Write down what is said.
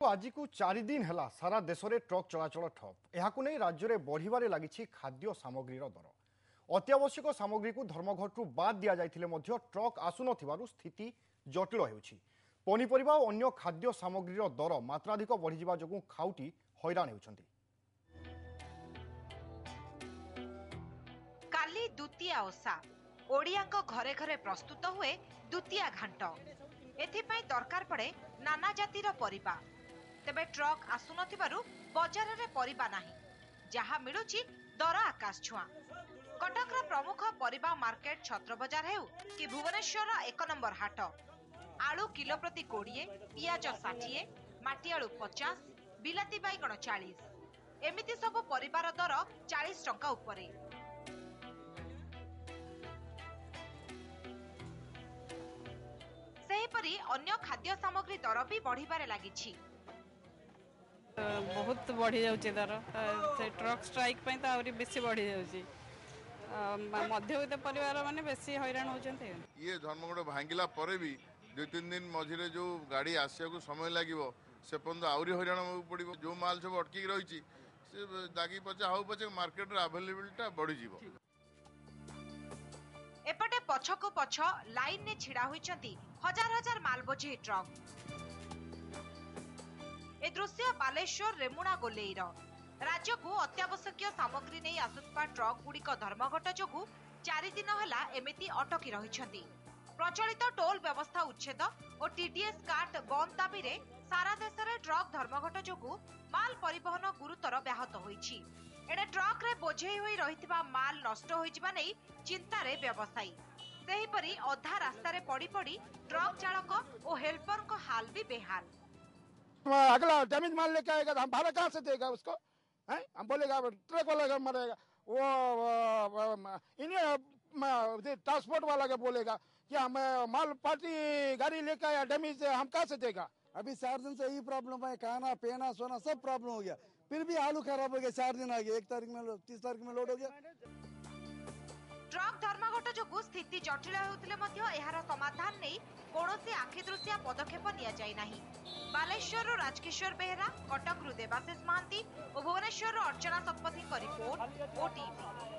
आज को 4 दिन है सारा देश में ट्रक चलाचल ठप। यह राज्य में बढ़वे लगी खाद्य सामग्री दर। अत्यावश्यक सामग्री को धर्मघटू बाद दि जाइए ट्रक आसुन स्थिति जटिल होउछि। पनीपरिबा और अन्य खाद्य सामग्री दर मात्राधिक बढ़िया जो खाउटी हैरान होउछन्ति। काली द्वितीया ओषा ओडियाक घरे घरे प्रस्तुत हुए द्वितीया घांट। एथिपाई दरकार पड़े नाना जातिर परिबा। तेबे ट्रक आसुन बजार रे परिबा नाही, जहा मिलुची दर आकाश छुआ। कटकर प्रमुख परिबा मार्केट छत्र बजार हेउ कि भुवनेश्वर 1 नंबर हाट। आलू किलो प्रति 20, पियाज 60, माटी आलू 50, बिलाती बैगण 40, एमिति सब परिबार दर 40 टंका उपरे। सेहीपरि अन्य खाद्य सामग्री दर भी बढ़िबारे लागिछि। बहुत बढ़ी जाउछि दर। से ट्रक स्ट्राइक पई त आउरी बेसी बढ़ी जाउछि। मध्यवित्त परिवार माने बेसी हैरान होचन्ते। ये धर्मघट भांगिला परे भी 2-3 दिन मझिरे जो गाड़ी आसिया को समय लागिवो से पर्यंत आउरी हैरान पड़िबो। जो माल सब अटकी रहिछि से दागी पचा हाउ पचे मार्केट रे अवेलेबिलिटी बढ़ी जीवो। एपटे पछको पछ लाइन ने छिड़ा होइचंती हजार हजार माल बोझी ट्रक। ए दृश्य बालेश्वर रेमुणा गोलेईर। राज्य को अत्यावश्यक सामग्री नहीं आसुवा ट्रक गुड़िक धर्मघट जोगु 4 दिन है एमिति अटकी रहिछंती। प्रचलित टोल व्यवस्था उच्छेद और टीडीएस काट बंद दाबी रे सारा देश में ट्रक धर्मघट जोगु माल परिवहन गुरुतर व्याहत होइछि। एडे ट्रक रे बोझेई होई रहितबा माल नष्ट होइजिबा नै चिंता रे व्यवसायी। सेहीपरि अधा रास्ता रे पड़ी पड़ी ट्रक चालक और हेल्पर को हाल भी बेहाल। अगला डैमेज माल लेके आएगा तो हम भाड़ा कहाँ से देगा उसको? हैं? हम बोलेगा ट्रक वाला मरेगा, वो इन्हें ट्रांसपोर्ट वाला का बोलेगा कि हम माल पार्टी गाड़ी लेके आया डैमेज हम कहाँ से देगा? अभी 4 दिन से यही प्रॉब्लम है, खाना पीना सोना सब प्रॉब्लम हो गया। फिर भी आलू खराब हो गया। 4 दिन आ गया, 1 तारीख में 30 तारीख में लोड हो गया। ट्रक धर्मघट जोगु स्थिति जटिल होउतिले मध्य एहार समाधान नै कोनोसी आखिदृश्या पदक्षेप निया जाय नाही। बालेश्वर राजकिशोर बेहरा, कटक देवाशीष महांती और भुवनेश्वर अर्चना शतपथी रिपोर्ट ओटीवी।